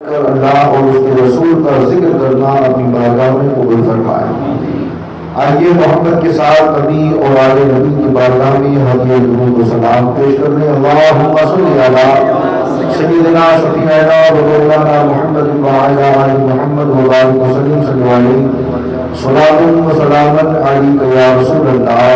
اللہ اور اس کے رسول کا ذکر کرنا اپنی بارگاہ میں قبول فرمائے۔ آئیے محبت کے ساتھ نبی اور آل نبی کی بارگاہ میں ہدیہ درود و سلام پیش کر لیں۔ اللہم صلی علی سیدنا شفیعنا و مولانا محمد وعلی آل محمد وبارک وسلم صلی علیہ صلاۃ و سلام علیک یا رسول اللہ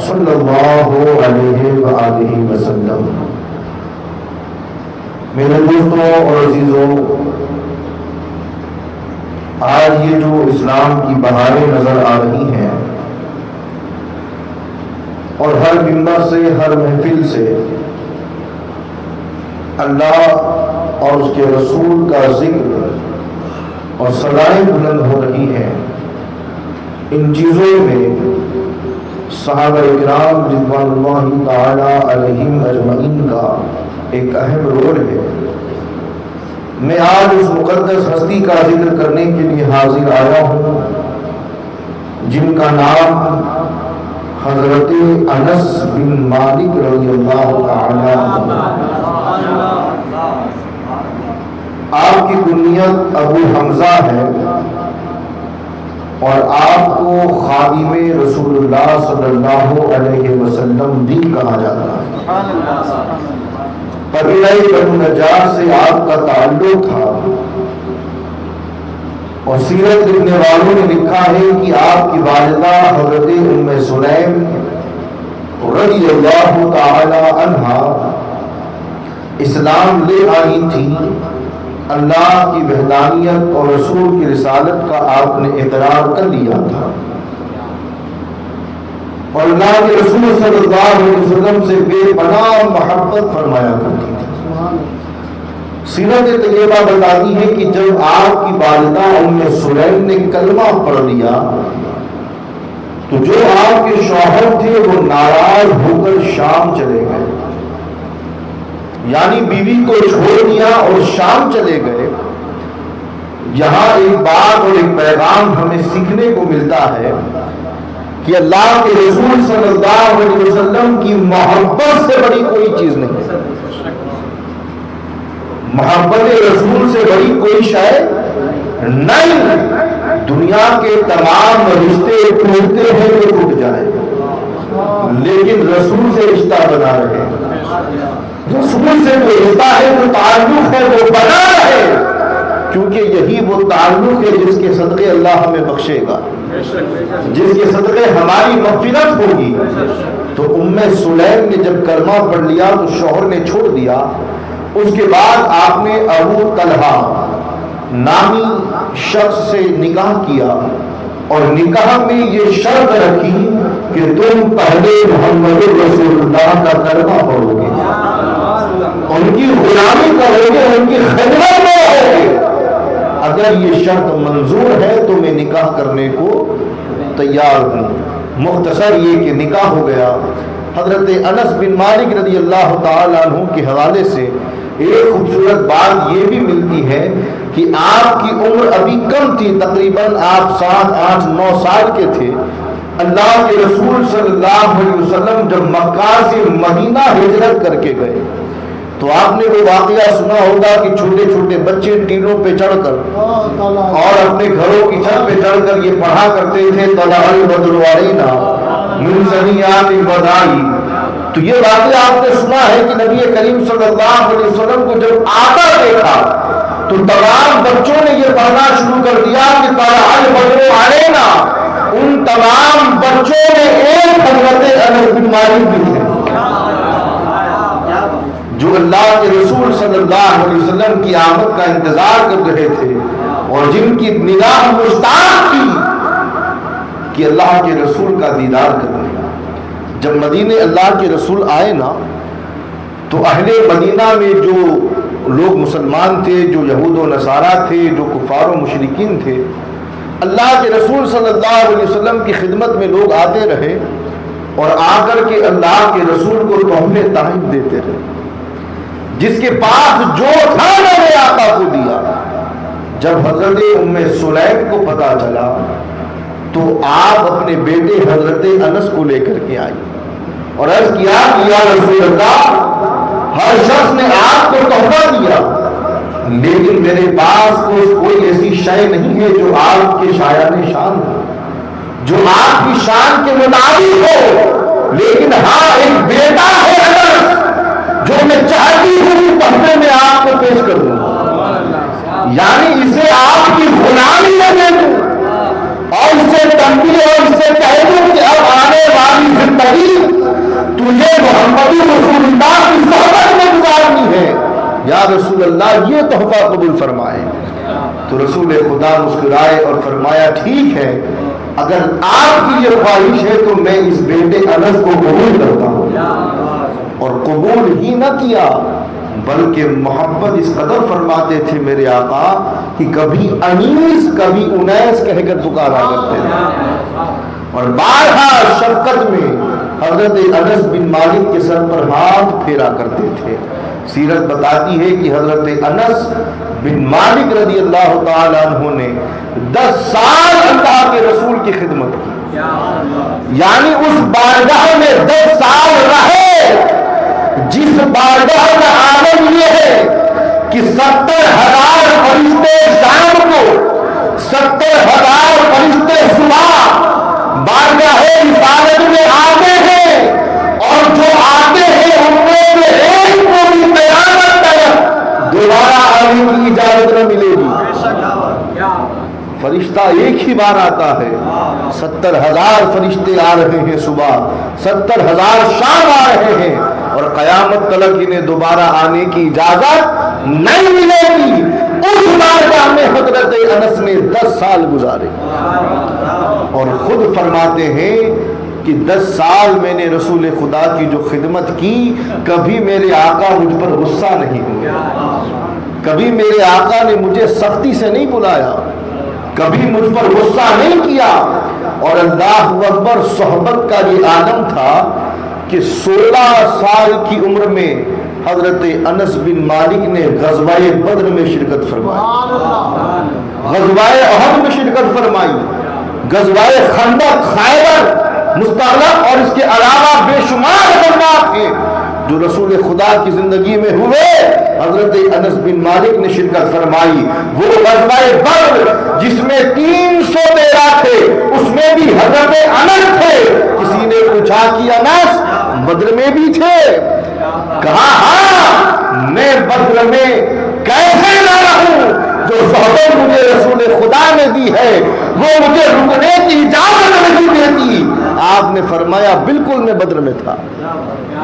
صلی اللہ علیہ وآلہ وسلم۔ میرے دوستوں اور عزیزوں، آج یہ جو اسلام کی بہاریں نظر آ رہی ہیں اور ہر ممبر سے، ہر محفل سے اللہ اور اس کے رسول کا ذکر اور صدائیں بلند ہو رہی ہیں، ان چیزوں میں صحابہ کرام رضوان اللہ تعالی علیہم اجمعین کا ایک اہم رول ہے۔ میں آج اس مقدس ہستی کا ذکر کرنے کے لیے حاضر آیا ہوں جن کا نام حضرت انس بن مالک رضی اللہ تعالی عنہ۔ آپ کی کنیت ابو حمزہ ہے اور آپ کو خادم رسول اللہ صلی اللہ علیہ وسلم بھی کہا جاتا ہے۔ قبیلہ بنو نجار سے آپ کا تعلق تھا اور سیرت لکھنے والوں نے لکھا ہے کہ آپ کی والدہ حضرت ام سلیم رضی اللہ تعالی عنہا اسلام لے آئی تھی۔ اللہ کی وحدانیت اور رسول کی رسالت کا آپ نے اقرار کر لیا تھا اور اللہ کے رسول صلی اللہ علیہ وسلم سے بے پناہ محبت فرمایا کرتی تھی۔ سیرت طیبہ بتاتی ہے کہ جب آپ کی والدہ ام سلیم نے کلمہ پڑھ لیا تو جو آپ کے شوہر تھے وہ ناراض ہو کر شام چلے گئے، یعنی بیوی کو چھوڑ دیا اور شام چلے گئے۔ یہاں ایک بات اور ایک پیغام ہمیں سیکھنے کو ملتا ہے کہ اللہ کے رسول صلی اللہ علیہ وسلم کی محبت سے بڑی کوئی چیز نہیں، محبت رسول سے بڑی کوئی شے نہیں۔ دنیا کے تمام رشتے ٹوٹتے ہیں تو ٹوٹ جائیں، لیکن رسول سے رشتہ بنا رہے، رسول سے جو رشتہ ہے جو تعلق ہے وہ بنا رہے، کیونکہ یہی وہ تعلق ہے جس کے صدقے اللہ ہمیں بخشے گا، جس کے صدقے ہماری مغفرت ہوگی۔ تو ام سلیم نے جب کلمہ پڑھ لیا تو شوہر نے چھوڑ دیا۔ اس کے بعد آپ نے ابو طلحہ نامی شخص سے نکاح کیا اور نکاح میں یہ شرط رکھی کہ تم پہلے محمد رسول اللہ کا کلمہ پڑھو گے، ان کی غلامی کرو گے، ان کی خدمت میں رہو گے۔ اگر یہ شرط منظور ہے تو میں نکاح کرنے کو تیار ہوں۔ مختصر یہ کہ نکاح ہو گیا۔ حضرت انس بن مالک رضی اللہ تعالیٰ عنہ کے حوالے سے ایک خوبصورت بات یہ بھی ملتی ہے کہ آپ کی عمر ابھی کم تھی، تقریباً آپ 7، 8، 9 سال کے تھے۔ اللہ کے رسول صلی اللہ علیہ وسلم جب مکہ سے مدینہ ہجرت کر کے گئے تو آپ نے وہ واقعہ سنا ہوگا کہ چھوٹے چھوٹے بچے ٹینوں پہ چڑھ کر اور اپنے گھروں کی چھت پہ چڑھ کر یہ پڑھا کرتے تھے طلع البدر علینا من ثنیات الوداع۔ تو یہ واقعہ آپ نے سنا ہے کہ نبی کریم صلی اللہ علیہ وسلم کو جب آتا دیکھا تو تمام بچوں نے یہ پڑھنا شروع کر دیا کہ طلع البدر علینا۔ ان تمام بچوں میں ایک حضرت انس بن مالک بھی تھے جو اللہ کے رسول صلی اللہ علیہ وسلم کی آمد کا انتظار کر رہے تھے اور جن کی نگاہ مشتاق تھی کہ اللہ کے رسول کا دیدار کرنے۔ جب مدینے اللہ کے رسول آئے نا تو اہل مدینہ میں جو لوگ مسلمان تھے، جو یہود و نصارہ تھے، جو کفار و مشرکین تھے، اللہ کے رسول صلی اللہ علیہ وسلم کی خدمت میں لوگ آتے رہے اور آ کر کے اللہ کے رسول کو تحفے تحائف دیتے رہے۔ جس کے پاس جو تھا میں نے آقا کو دیا۔ جب حضرت ام سلیم کو پتا چلا تو آپ اپنے بیٹے حضرت انس کو لے کر کے آئی اور عرض کیا کہ یا رسول اللہ، ہر شخص نے آپ کو تحفہ دیا لیکن میرے پاس کوئی ایسی شے نہیں ہے جو آپ کے شایان شان ہو، جو آپ کی شان کے مطابق ہو، لیکن ہاں ایک بیٹا ہے انس جو میں چاہتی ہوں تحفے میں آپ کو پیش کر دوں، یعنی اسے آپ کی غلامی میں دے دوں اور اسے تنبیہ اور اسے کہہ دوں کہ اب آنے والی زندگی تجھے محمد رسول اللہ کی صحبت میں گزارنی ہے، یا رسول اللہ یہ تحفہ قبول فرمائے۔ تو رسول خدا مسکرائے اور فرمایا ٹھیک ہے، اگر آپ کی یہ خواہش ہے تو میں اس بیٹے انس کو قبول کرتا ہوں۔ اور قبول ہی نہ کیا بلکہ محبت اس قدر فرماتے تھے میرے آقا کہ کبھی انیس کبھی انیس کہہ کر پکارا کرتے تھے، اور بارہا شفقت میں حضرت انس بن مالک کے سر پر ہاتھ پھیرا کرتے تھے۔ سیرت بتاتی ہے کہ حضرت انس بن مالک رضی اللہ تعالی عنہ نے 10 سال اللہ کے رسول کی خدمت کی، یعنی اس بارگاہ میں 10 سال رہے جس بارگاہ کا عالم یہ ہے کہ 70,000 فرشتے شام کو، 70,000 فرشتے صبح بارگاہ رسالت میں آتے ہیں، اور جو آتے ہیں ان میں سے ایک کو بھی قیامت تک دوبارہ آنے کی اجازت نہ ملے گی۔ فرشتہ ایک ہی بار آتا ہے، 70,000 فرشتے آ رہے ہیں صبح، 70,000 شام آ رہے ہیں، اور قیامت تلک انہیں دوبارہ آنے کی اجازت نہیں ملے گی۔ اس بارگاہ میں حضرت انس نے 10 سال گزارے، اور خود فرماتے ہیں کہ 10 سال میں نے رسول خدا کی جو خدمت کی، کبھی میرے آقا مجھ پر غصہ نہیں ہوئے، کبھی میرے آقا نے مجھے سختی سے نہیں بلایا، کبھی مجھ پر غصہ نہیں کیا۔ اور اللہ اکبر، صحبت کا یہ عالم تھا کہ 16 سال کی عمر میں حضرت انس بن مالک نے غزوہ بدر میں شرکت فرمائی، غزوہ احد میں شرکت فرمائی، غزوہ خندق، خیبر، مستغرق، اور اس کے علاوہ بے شمار غزوات ہیں جو رسول خدا کی زندگی میں ہوئے، حضرت انس بن مالک نے شرکت فرمائی۔ وہ غزوہ بدر جس میں 313 تھے، اس میں بھی حضرت انس تھے۔ کسی نے پوچھا کہ انس بدر میں بھی تھے؟ کہا ہاں، میں بدر میں کیسے نہ رہوں، جو صحبت مجھے رسول خدا نے دی ہے وہ مجھے رکنے کی اجازت نہیں دیتی۔ آپ نے فرمایا بالکل میں بدر میں تھا،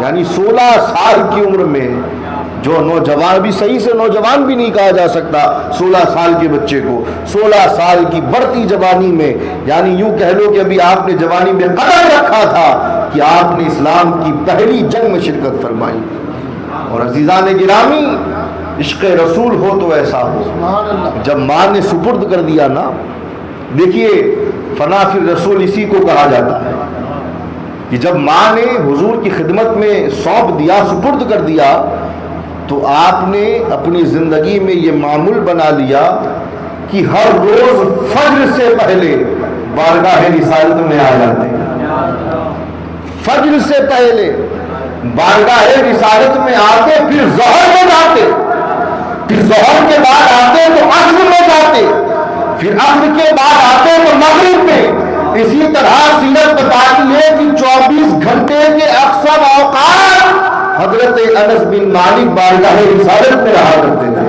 یعنی 16 سال کی عمر میں، جو نوجوان بھی صحیح سے نوجوان بھی نہیں کہا جا سکتا 16 سال کے بچے کو، 16 سال کی بڑھتی جوانی میں، یعنی یوں کہہ لو کہ ابھی آپ نے جوانی میں قدم رکھا تھا کہ آپ نے اسلام کی پہلی جنگ میں شرکت فرمائی۔ اور عزیزان گرامی، عشق رسول ہو تو ایسا ہو، جب ماں نے سپرد کر دیا نا، دیکھیے فنا فی الرسول اسی کو کہا جاتا ہے کہ جب ماں نے حضور کی خدمت میں سونپ دیا، سپرد کر دیا، تو آپ نے اپنی زندگی میں یہ معمول بنا لیا کہ ہر روز فجر سے پہلے بارگاہ رسالت میں آ جاتے ہیں، فجر سے پہلے بارگاہ رسالت میں آتے، پھر ظہر میں جاتے، پھر ظہر کے بعد آتے تو عصر میں جاتے، پھر عصر کے بعد آتے تو مغرب میں۔ اسی طرح سیرت بتاتی ہے کہ 24 گھنٹے کے اکثر اوقات حضرت انس بن مالک بارگاہ رسالت میں رہا کرتے تھے۔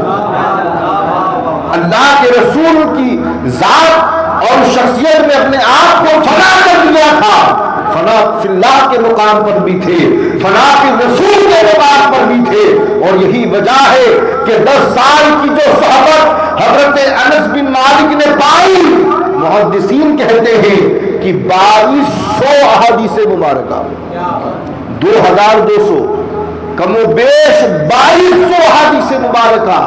اللہ کے رسول کی ذات اور شخصیت میں اپنے آپ کو فنا کر دیا تھا، فنا فی اللہ کے مقام پر بھی تھے، فنا فی رسول کے مقام پر بھی تھے۔ اور یہی وجہ ہے کہ 10 سال کی جو صحبت حضرت انس بن مالک نے پائی، محدثین کہتے ہیں کہ 2200 احادیث مبارکہ، 2200 کم و بیش 2200 احادیث مبارکہ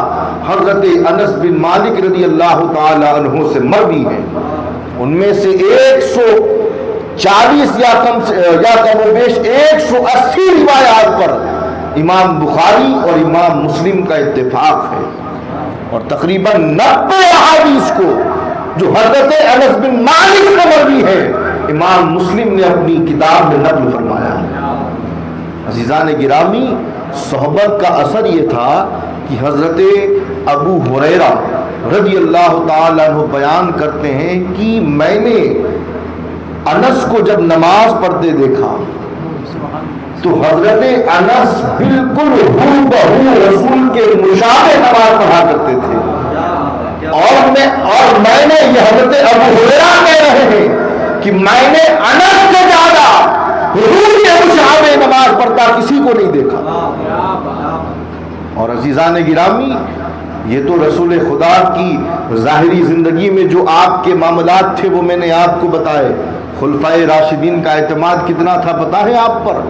حضرت انس بن مالک رضی اللہ تعالی عنہ سے مروی ہیں۔ ان میں سے 140 یا کم و بیش 180 روایات پر امام بخاری اور امام مسلم کا اتفاق ہے، اور تقریباً 90 احادیث کو جو حضرت انس بن مالک سے مروی ہے، امام مسلم نے اپنی کتاب میں نقل فرمایا ہے۔ عزیزان گرامی، صحبت کا اثر یہ تھا کہ حضرت ابو ہریرہ رضی اللہ تعالیٰ عنہ بیان کرتے ہیں کہ میں نے انس کو جب نماز پڑھتے دیکھا تو حضرت انس بالکل ہو بہو رسول کے مشابہ نماز پڑھا کرتے تھے، اور میں نے یہ حضرت ابو ہریرہ کہہ رہے ہیں کہ میں نے انس سے زیادہ حضور کے مشابہ نماز پڑھتا کسی کو نہیں دیکھا۔ اور عزیزان گرامی، یہ تو رسول خدا کی ظاہری زندگی میں جو آپ کے معاملات تھے وہ میں نے آپ کو بتائے۔ خلفائے راشدین کا اعتماد کتنا تھا پتہ ہے آپ پر؟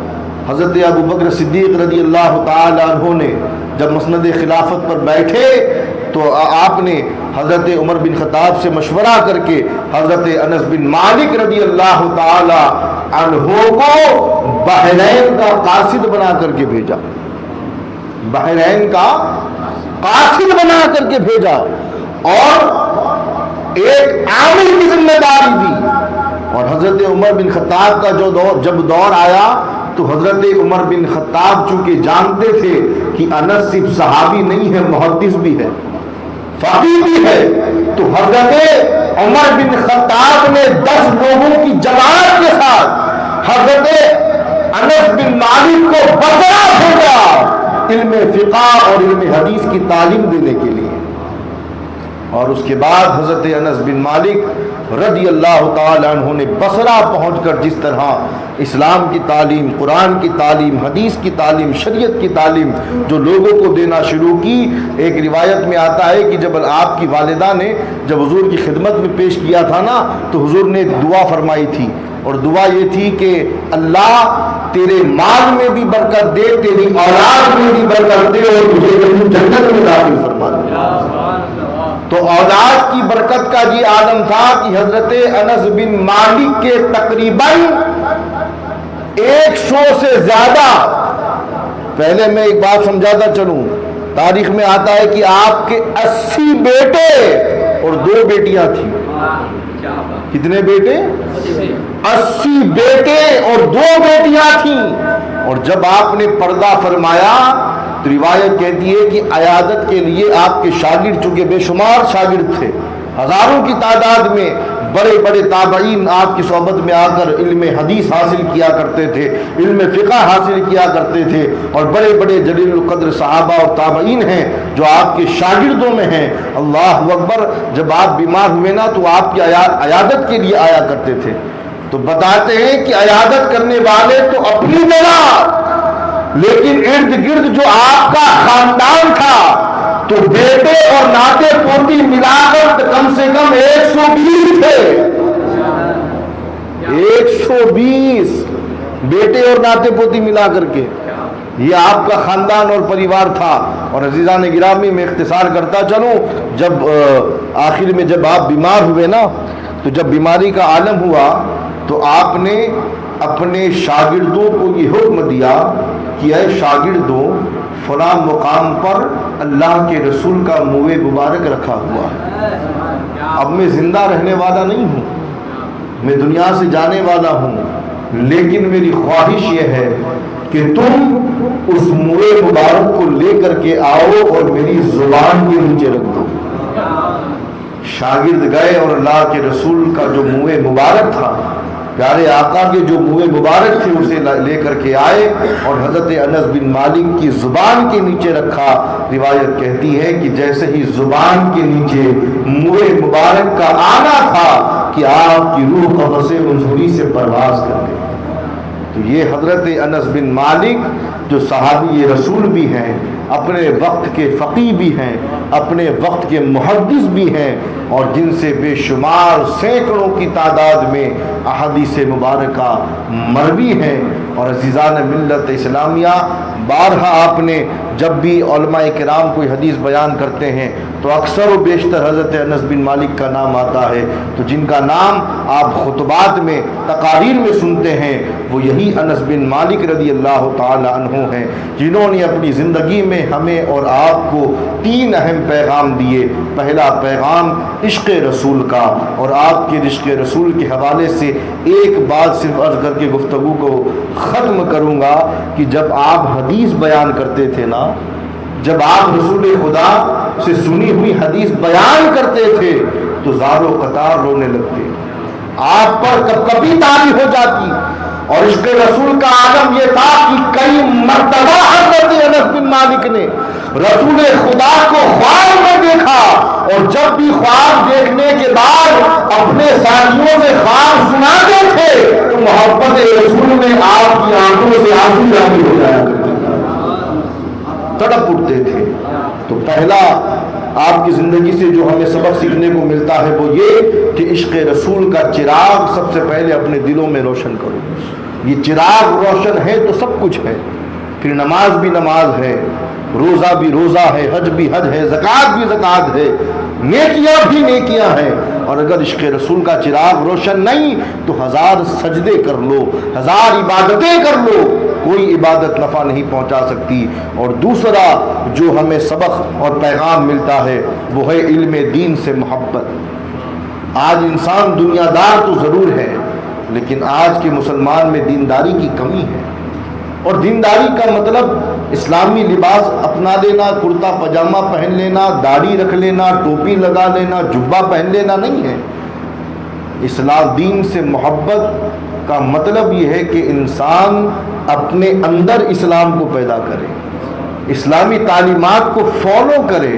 حضرت ابو بکر صدیق رضی اللہ تعالی عنہ نے جب مسند خلافت پر بیٹھے تو آپ نے حضرت عمر بن خطاب سے مشورہ کر کے حضرت انس بن مالک رضی اللہ تعالی عنہ کو بحرین کا قاصد بنا کر کے بھیجا، بحرین کا قاصد بنا کر کے بھیجا، اور ایک عامل کی ذمہ داری دی۔ اور حضرت عمر بن خطاب کا جب دور آیا تو حضرت عمر بن خطاب چونکہ جانتے تھے کہ انس صرف صحابی نہیں ہے، محدث بھی ہے، فقیہ بھی ہے، تو حضرت عمر بن خطاب نے 10 لوگوں کی جماعت کے ساتھ حضرت انس بن مالک کو بصرہ بھیجا علم فقہ اور علم حدیث کی تعلیم دینے کے لیے۔ اور اس کے بعد حضرت انس بن مالک رضی اللہ تعالی عنہ نے بصرہ پہنچ کر جس طرح اسلام کی تعلیم، قرآن کی تعلیم، حدیث کی تعلیم، شریعت کی تعلیم جو لوگوں کو دینا شروع کی۔ ایک روایت میں آتا ہے کہ جب آپ کی والدہ نے جب حضور کی خدمت میں پیش کیا تھا نا تو حضور نے دعا فرمائی تھی، اور دعا یہ تھی کہ اللہ تیرے مال میں بھی برکت دے، تیری اولاد میں بھی برکت دے، اور تجھے جنت میں داخل فرما دے۔ تو اولاد کی برکت کا یہ عالم تھا کہ حضرت انس بن مالک کے تقریباً 100 سے زیادہ، پہلے میں ایک بات سمجھاتا چلوں، تاریخ میں آتا ہے کہ آپ کے 80 بیٹے اور 2 بیٹیاں تھیں۔ کتنے بیٹے؟ 80 بیٹے اور 2 بیٹیاں تھیں۔ اور جب آپ نے پردہ فرمایا تو روایت کہتی ہے کہ عیادت کے لیے آپ کے شاگرد، چونکہ بے شمار شاگرد تھے، ہزاروں کی تعداد میں بڑے بڑے تابعین آپ کی صحبت میں آ کر علم حدیث حاصل کیا کرتے تھے، علم فقہ حاصل کیا کرتے تھے، اور بڑے بڑے جلیل القدر صحابہ اور تابعین ہیں جو آپ کے شاگردوں میں ہیں۔ اللہ اکبر، جب آپ بیمار ہوئے نا تو آپ کی عیادت کے لیے آیا کرتے تھے۔ تو بتاتے ہیں کہ عیادت کرنے والے تو اپنی جگہ، لیکن ارد گرد جو آپ کا خاندان تھا تو بیٹے اور ناتے پوتی ملا کر کم سے کم 120 تھے۔ 120 بیٹے اور ناتے پوتی ملا کر کے یہ آپ کا خاندان اور پریوار تھا۔ اور عزیزان گرامی، میں اختصار کرتا چلوں، جب آخر میں جب آپ بیمار ہوئے نا تو جب بیماری کا عالم ہوا تو آپ نے اپنے شاگردوں کو یہ حکم دیا کہ اے شاگردوں، فلاں مقام پر اللہ کے رسول کا منہ مبارک رکھا ہوا ہے، اب میں زندہ رہنے والا نہیں ہوں، میں دنیا سے جانے والا ہوں، لیکن میری خواہش یہ ہے کہ تم اس منہ مبارک کو لے کر کے آؤ اور میری زبان کے نیچے رکھ دو۔ شاگرد گئے اور اللہ کے رسول کا جو منہ مبارک تھا، پیارے آقا کے جو منہ مبارک تھے، اسے لے کر کے آئے اور حضرت انس بن مالک کی زبان کے نیچے رکھا۔ روایت کہتی ہے کہ جیسے ہی زبان کے نیچے منہ مبارک کا آنا تھا کہ آپ کی روح قبض حضوری سے پرواز کر گئی۔ تو یہ حضرت انس بن مالک جو صحابی رسول بھی ہیں، اپنے وقت کے فقیہ بھی ہیں، اپنے وقت کے محدث بھی ہیں، اور جن سے بے شمار سینکڑوں کی تعداد میں احادیث مبارکہ مروی ہیں۔ اور عزیزان ملت اسلامیہ، بارہا آپ نے جب بھی علماء کرام کوئی حدیث بیان کرتے ہیں تو اکثر و بیشتر حضرت انس بن مالک کا نام آتا ہے، تو جن کا نام آپ خطبات میں، تقاریر میں سنتے ہیں، وہ یہی انس بن مالک رضی اللہ تعالی عنہ ہیں، جنہوں نے اپنی زندگی میں ہمیں اور آپ کو 3 اہم پیغام دیے۔ پہلا پیغام عشق رسول کا، اور آپ کے عشق رسول کے حوالے سے ایک بات صرف عرض کر کے گفتگو کو ختم کروں گا کہ جب آپ حدیث بیان کرتے تھے نا جب آپ رسول خدا سے سنی ہوئی حدیث بیان کرتے تھے تو زار و قطار رونے لگتے، آپ پر کب کبھی طاری ہو جاتی. اور عشق رسول کا عالم یہ تھا کہ کئی مرتبہ حضرت انس بن مالک نے رسول خدا کو خواب میں دیکھا، اور جب بھی خواب دیکھنے کے بعد اپنے ساتھیوں سے خواب سناتے تھے تو محبت رسول میں آپ کی آنکھوں سے آنسو جاری ہو جایا کرتے تھے، تڑپ اٹھتے تھے. تو پہلا آپ کی زندگی سے جو ہمیں سبق سیکھنے کو ملتا ہے وہ یہ کہ عشق رسول کا چراغ سب سے پہلے اپنے دلوں میں روشن کرو. یہ چراغ روشن ہے تو سب کچھ ہے، پھر نماز بھی نماز ہے، روزہ بھی روزہ ہے، حج بھی حج ہے، زکوٰۃ بھی زکوٰۃ ہے، نیکیاں بھی نیکیاں ہیں. اور اگر عشق رسول کا چراغ روشن نہیں تو 1000 سجدے کر لو، 1000 عبادتیں کر لو، کوئی عبادت نفع نہیں پہنچا سکتی. اور دوسرا جو ہمیں سبق اور پیغام ملتا ہے وہ ہے علم دین سے محبت. آج انسان دنیا دار تو ضرور ہے لیکن آج کے مسلمان میں دینداری کی کمی ہے. اور دینداری کا مطلب اسلامی لباس اپنا لینا، کرتا پاجامہ پہن لینا، داڑھی رکھ لینا، ٹوپی لگا لینا، جبہ پہن لینا نہیں ہے. اسلام دین سے محبت کا مطلب یہ ہے کہ انسان اپنے اندر اسلام کو پیدا کرے، اسلامی تعلیمات کو فالو کرے.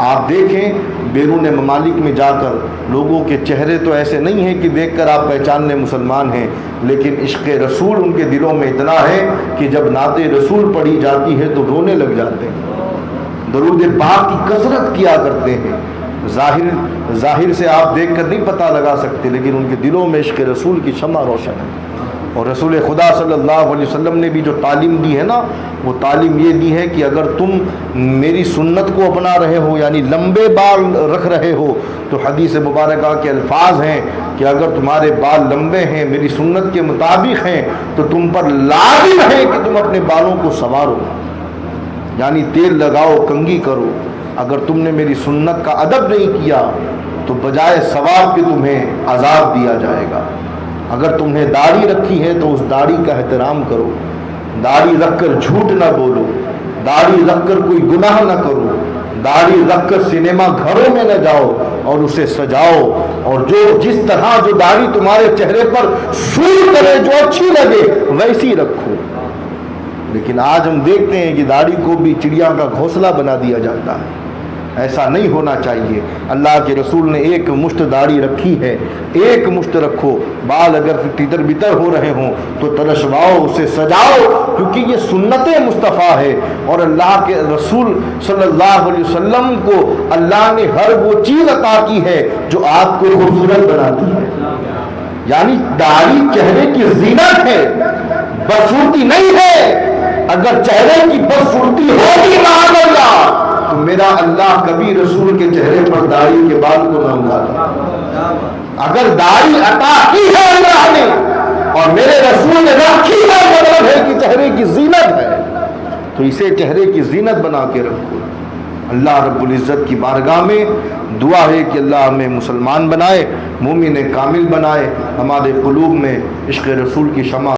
آپ دیکھیں بیرون ممالک میں جا کر لوگوں کے چہرے تو ایسے نہیں ہیں کہ دیکھ کر آپ پہچان لیں مسلمان ہیں، لیکن عشق رسول ان کے دلوں میں اتنا ہے کہ جب نعت رسول پڑھی جاتی ہے تو رونے لگ جاتے ہیں، درود پاک کی کثرت کیا کرتے ہیں. ظاہر سے آپ دیکھ کر نہیں پتہ لگا سکتے لیکن ان کے دلوں میں عشق رسول کی شمع روشن ہے. اور رسول خدا صلی اللہ علیہ وسلم نے بھی جو تعلیم دی ہے نا، وہ تعلیم یہ دی ہے کہ اگر تم میری سنت کو اپنا رہے ہو یعنی لمبے بال رکھ رہے ہو تو حدیث مبارکہ کے الفاظ ہیں کہ اگر تمہارے بال لمبے ہیں، میری سنت کے مطابق ہیں، تو تم پر لازم ہے کہ تم اپنے بالوں کو سنوارو، یعنی تیل لگاؤ، کنگھی کرو. اگر تم نے میری سنت کا ادب نہیں کیا تو بجائے ثواب کے تمہیں عذاب دیا جائے گا. اگر تم نے داڑھی رکھی ہے تو اس داڑھی کا احترام کرو، داڑھی رکھ کر جھوٹ نہ بولو، داڑھی رکھ کر کوئی گناہ نہ کرو، داڑھی رکھ کر سنیما گھروں میں نہ جاؤ اور اسے سجاؤ. اور جس طرح جو داڑھی تمہارے چہرے پر سور کرے، جو اچھی لگے ویسی رکھو. لیکن آج ہم دیکھتے ہیں کہ داڑھی کو بھی چڑیا کا گھونسلہ بنا دیا جاتا ہے. ایسا نہیں ہونا چاہیے. اللہ کے رسول نے ایک مشت داڑھی رکھی ہے، ایک مشت رکھو. بال اگر تیتر بتر ہو رہے ہوں تو ترشواؤ، اسے سجاؤ، کیونکہ یہ سنت مصطفیٰ ہے. اور اللہ کے رسول صلی اللہ علیہ وسلم کو اللہ نے ہر وہ چیز عطا کی ہے جو آپ کو خوبصورت بناتی ہے. یعنی داڑھی چہرے کی زینت ہے، بدصورتی نہیں ہے. اگر چہرے کی بدصورتی ہوگی معاذ اللہ تو میرا اللہ کبھی رسول کے چہرے پر داڑھی کے بال کو نہ اگاتا. اگر داڑھی عطا کی ہے اللہ نے اور میرے رسول نے رکھی ہے، مطلب ہے کہ چہرے کی زینت ہے، تو اسے چہرے کی زینت بنا کے رکھو. اللہ رب العزت کی بارگاہ میں دعا ہے کہ اللہ ہمیں مسلمان بنائے، مومن کامل بنائے، ہمارے قلوب میں عشق رسول کی شمع